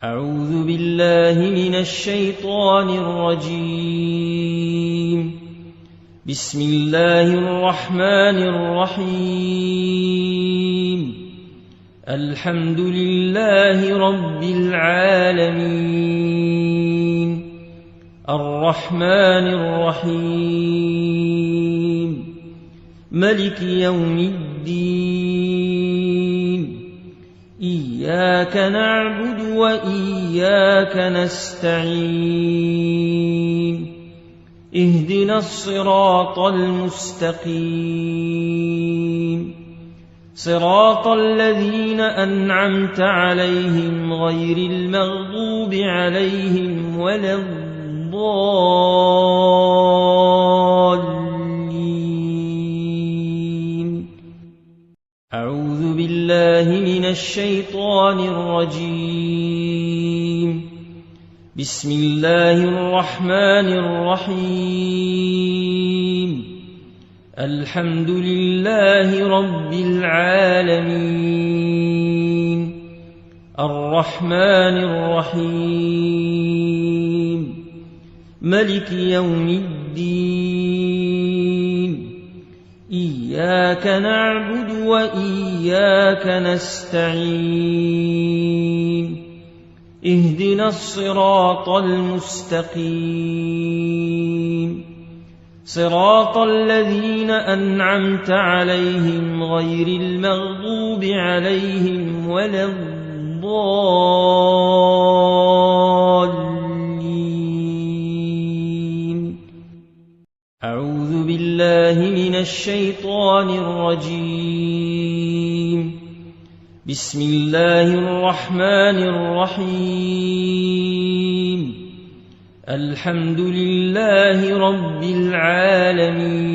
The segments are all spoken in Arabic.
أعوذ بالله من الشيطان الرجيم. بسم الله الرحمن الرحيم. الحمد لله رب العالمين، الرحمن الرحيم، ملك يوم الدين. إياك نعبد وإياك نستعين. اهدنا الصراط المستقيم، صراط الذين أنعمت عليهم غير المغضوب عليهم ولا الضالين. أعوذ بالله من الشيطان الرجيم. بسم الله الرحمن الرحيم. الحمد لله رب العالمين، الرحمن الرحيم، ملك يوم الدين. إياك نعبد وإياك نستعين. اهدنا الصراط المستقيم، صراط الذين أنعمت عليهم غير المغضوب عليهم ولا الضالين. أعوذ بالله من الشيطان الرجيم. بسم الله الرحمن الرحيم. الحمد لله رب العالمين،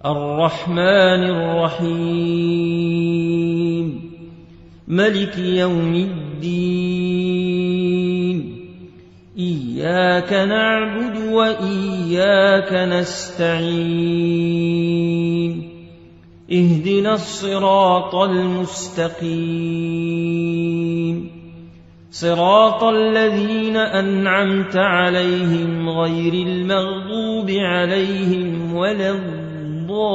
الرحمن الرحيم، ملك يوم الدين. إياك نعبد وإياك نستعين. اهدنا الصراط المستقيم، صراط الذين أنعمت عليهم غير المغضوب عليهم ولا الضالين.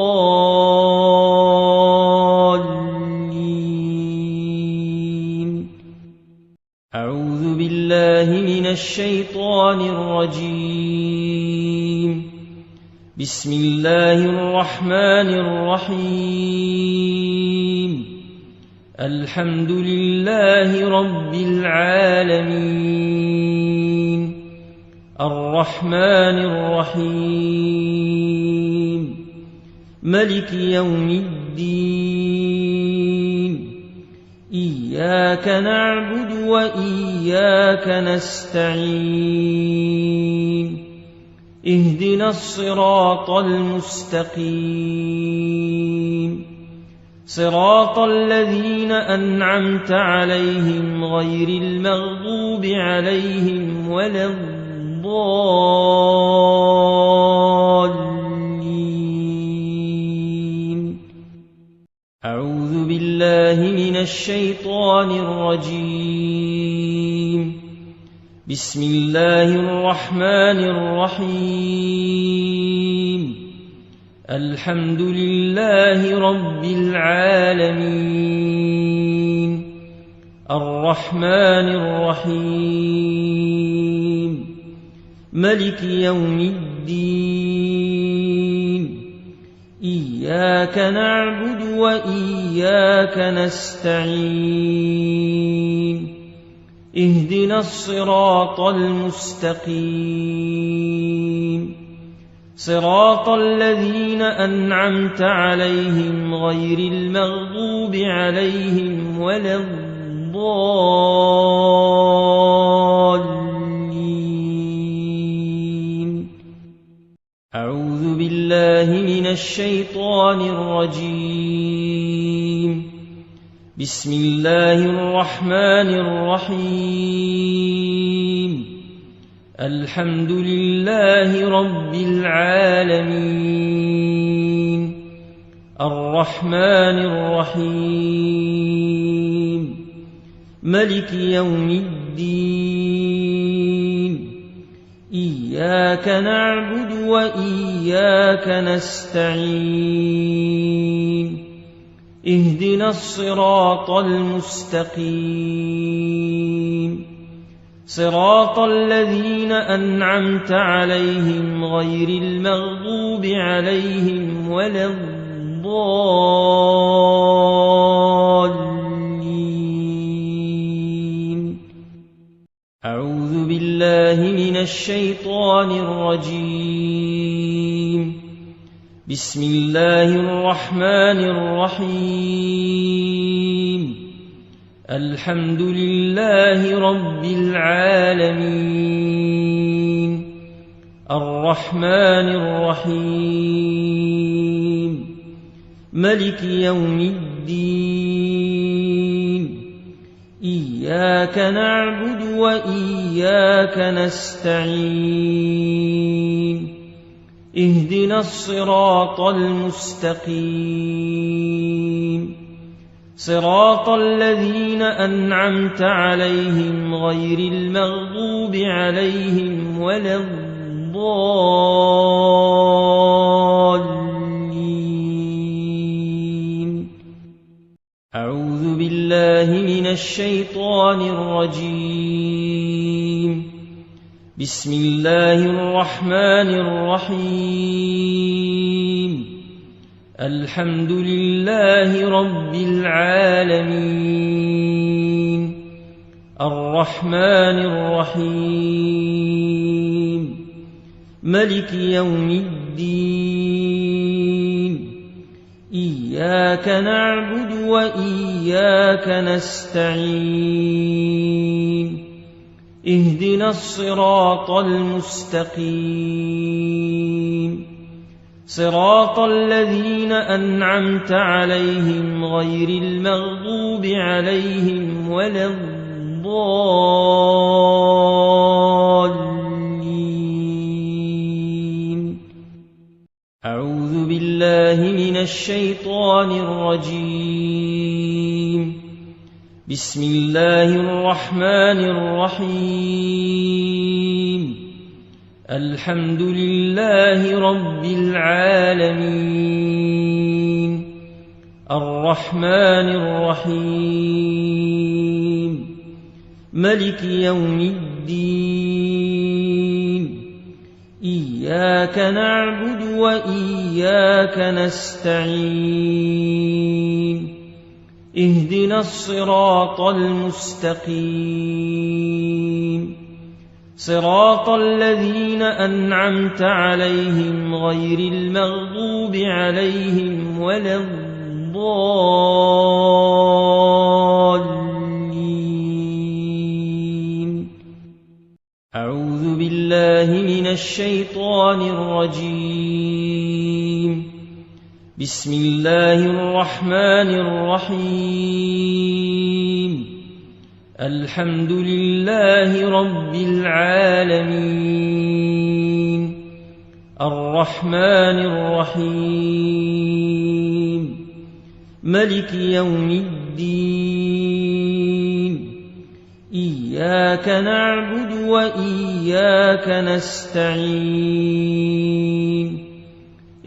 أعوذ بالله من الشيطان الرجيم. بسم الله الرحمن الرحيم. الحمد لله رب العالمين، الرحمن الرحيم، ملك يوم الدين. إياك نعبد وإياك نستعين. اهدنا الصراط المستقيم، صراط الذين أنعمت عليهم غير المغضوب عليهم ولا الضالين. أعوذ بالله من الشيطان الرجيم. بسم الله الرحمن الرحيم. الحمد لله رب العالمين، الرحمن الرحيم، ملك يوم الدين. إياك نعبد وإياك نستعين. اهدنا الصراط المستقيم، صراط الذين أنعمت عليهم غير المغضوب عليهم ولا الضالين. أعوذ بالله من الشيطان الرجيم. بسم الله الرحمن الرحيم. الحمد لله رب العالمين، الرحمن الرحيم، ملك يوم الدين إياك نعبد وإياك نستعين اهدنا الصراط المستقيم صراط الذين أنعمت عليهم غير المغضوب عليهم ولا الضالين أعوذ بالله من الشيطان الرجيم بسم الله الرحمن الرحيم الحمد لله رب العالمين الرحمن الرحيم ملك يوم الدين إياك نعبد وإياك نستعين اهدنا الصراط المستقيم صراط الذين أنعمت عليهم غير المغضوب عليهم ولا الضالين أعوذ بالله من الشيطان الرجيم بسم الله الرحمن الرحيم الحمد لله رب العالمين الرحمن الرحيم ملك يوم الدين إياك نعبد وإياك نستعين اهدنا الصراط المستقيم صراط الذين أنعمت عليهم غير المغضوب عليهم ولا الضالين أعوذ بالله من الشيطان الرجيم بسم الله الرحمن الرحيم الحمد لله رب العالمين الرحمن الرحيم ملك يوم الدين إياك نعبد وإياك نستعين اهدنا الصراط المستقيم صراط الذين أنعمت عليهم غير المغضوب عليهم ولا الضالين أعوذ بالله من الشيطان الرجيم بسم الله الرحمن الرحيم الحمد لله رب العالمين الرحمن الرحيم ملك يوم الدين إياك نعبد وإياك نستعين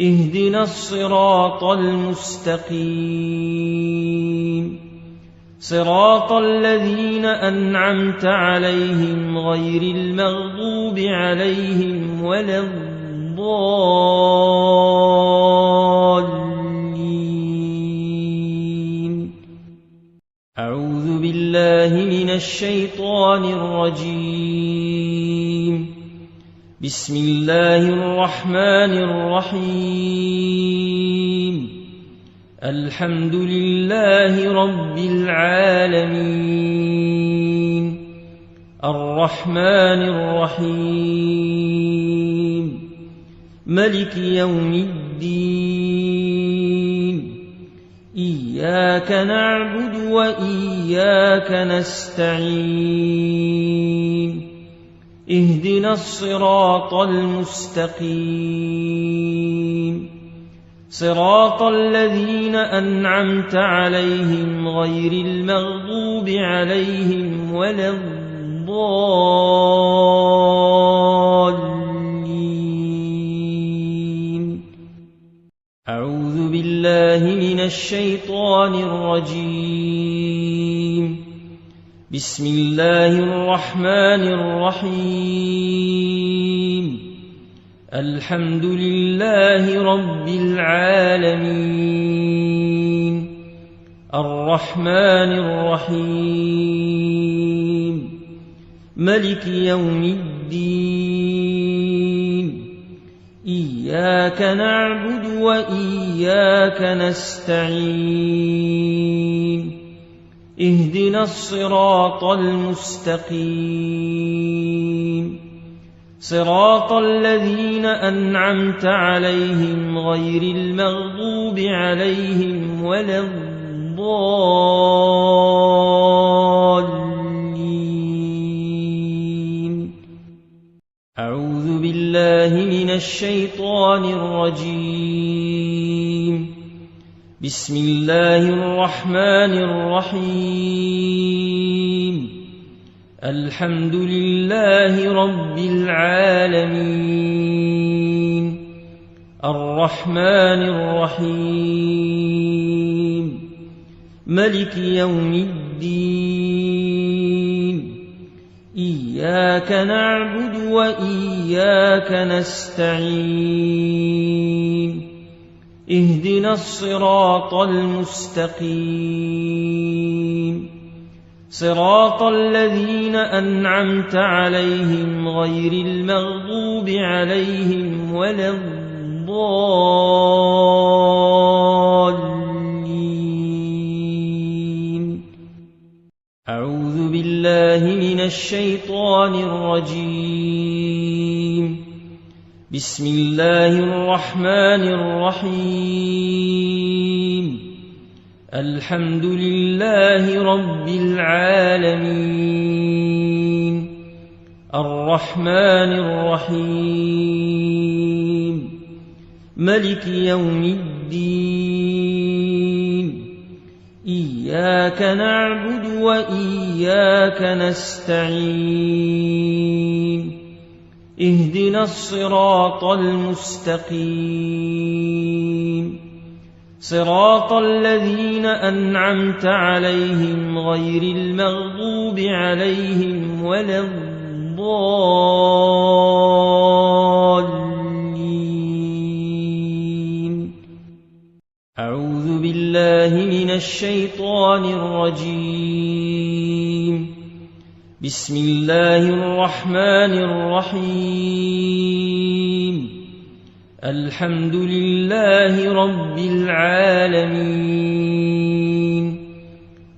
اهدنا الصراط المستقيم صراط الذين أنعمت عليهم غير المغضوب عليهم ولا الضالين أعوذ بالله من الشيطان الرجيم بسم الله الرحمن الرحيم الحمد لله رب العالمين الرحمن الرحيم ملك يوم الدين إياك نعبد وإياك نستعين اهدنا الصراط المستقيم صراط الذين أنعمت عليهم غير المغضوب عليهم ولا الضالين. أعوذ بالله من الشيطان الرجيم. بسم الله الرحمن الرحيم. الحمد لله رب العالمين. الرحمن الرحيم. ملك يوم الدين. إياك نعبد وإياك نستعين. اهدنا الصراط المستقيم. صراط الذين أنعمت عليهم غير المغضوب عليهم ولا الضالين. أعوذ بالله من الشيطان الرجيم. بسم الله الرحمن الرحيم. الحمد لله رب العالمين. الرحمن الرحيم. ملك يوم الدين. إياك نعبد وإياك نستعين. اهدنا الصراط المستقيم. صراط الذين أنعمت عليهم غير المغضوب عليهم ولا الضالين. أعوذ بالله من الشيطان الرجيم. بسم الله الرحمن الرحيم. الحمد لله رب العالمين. الرحمن الرحيم. ملك يوم الدين. إياك نعبد وإياك نستعين. اهدنا الصراط المستقيم. صراط الذين أنعمت عليهم غير المغضوب عليهم ولا الضالين. أعوذ بالله من الشيطان الرجيم. بسم الله الرحمن الرحيم. الحمد لله رب العالمين.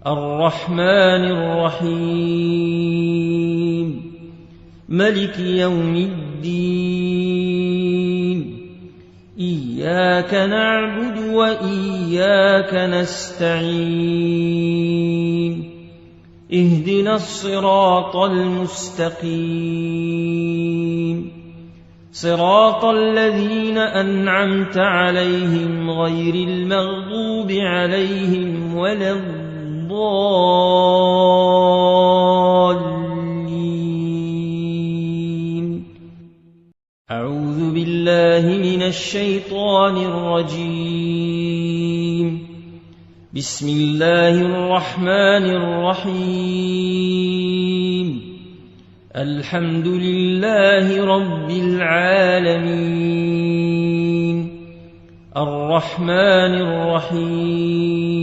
الرحمن الرحيم. ملك يوم الدين. إياك نعبد وإياك نستعين. اهدنا الصراط المستقيم. صراط الذين أنعمت عليهم غير المغضوب عليهم ولا الضالين. أعوذ بالله من الشيطان الرجيم. بسم الله الرحمن الرحيم. الحمد لله رب العالمين. الرحمن الرحيم.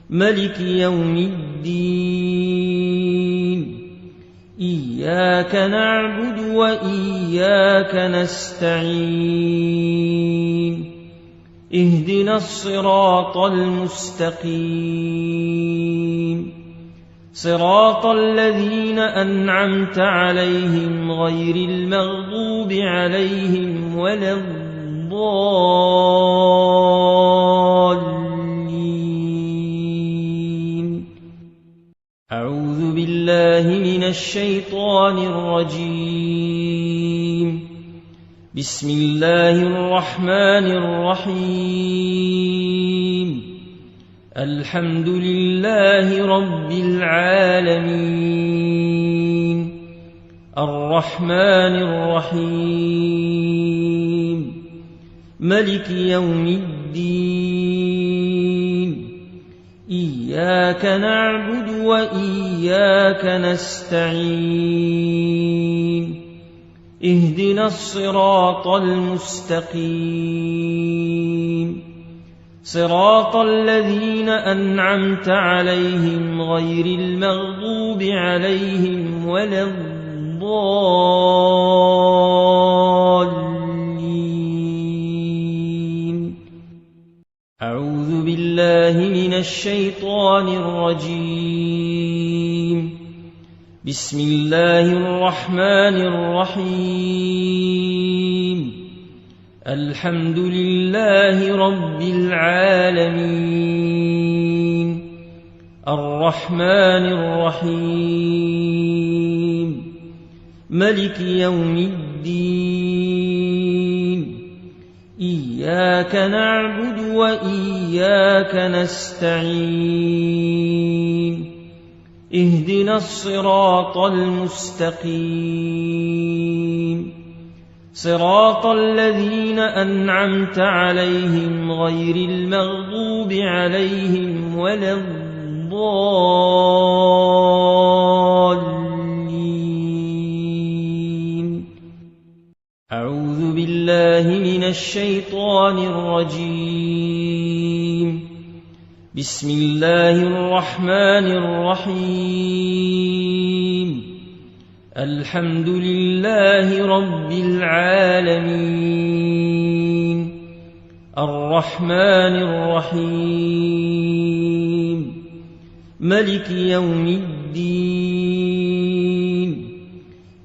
ملك يوم الدين. إياك نعبد وإياك نستعين. اهدنا الصراط المستقيم. صراط الذين أنعمت عليهم غير المغضوب عليهم ولا الضالين. أعوذ بالله من الشيطان الرجيم. بسم الله الرحمن الرحيم الحمد لله رب العالمين الرحمن الرحيم ملك يوم الدين إياك نعبد وإياك نستعين اهدنا الصراط المستقيم صراط الذين أنعمت عليهم غير المغضوب عليهم ولا الضالين أعوذ بالله من الشيطان الرجيم بسم الله الرحمن الرحيم الحمد لله رب العالمين الرحمن الرحيم ملك يوم الدين إياك نعبد وإياك نستعين اهدنا الصراط المستقيم صراط الذين أنعمت عليهم غير المغضوب عليهم ولا الضالين أعوذ بالله من الشيطان الرجيم بسم الله الرحمن الرحيم الحمد لله رب العالمين الرحمن الرحيم ملك يوم الدين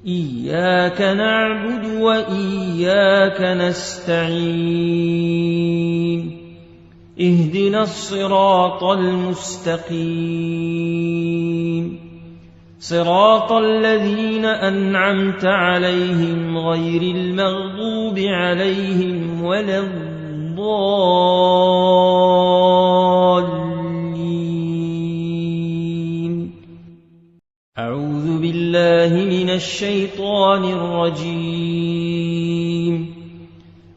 إياك نعبد وإياك نستعين اهدنا الصراط المستقيم صراط الذين أنعمت عليهم غير المغضوب عليهم ولا الضالين أعوذ بالله من الشيطان الرجيم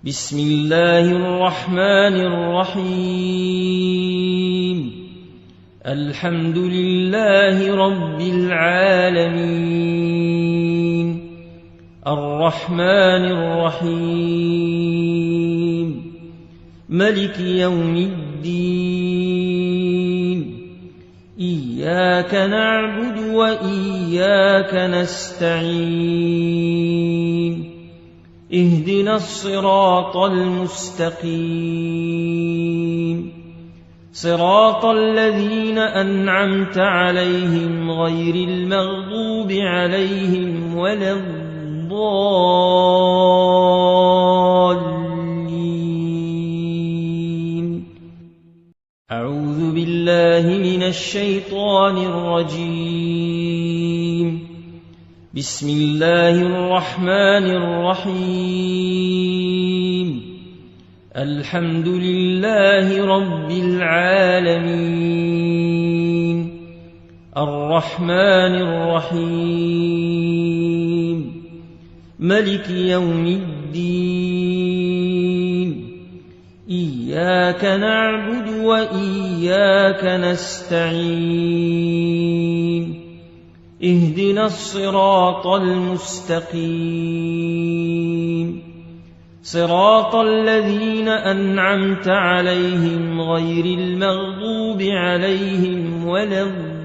بسم الله الرحمن الرحيم الحمد لله رب العالمين الرحمن الرحيم ملك يوم الدين إياك نعبد وإياك نستعين اهدنا الصراط المستقيم صراط الذين أنعمت عليهم غير المغضوب عليهم ولا الضالين أعوذ بالله من الشيطان الرجيم بسم الله الرحمن الرحيم الحمد لله رب العالمين الرحمن الرحيم ملك يوم الدين إياك نعبد وإياك نستعين اهدنا الصراط المستقيم صراط الذين أنعمت عليهم غير المغضوب عليهم ولا الضالين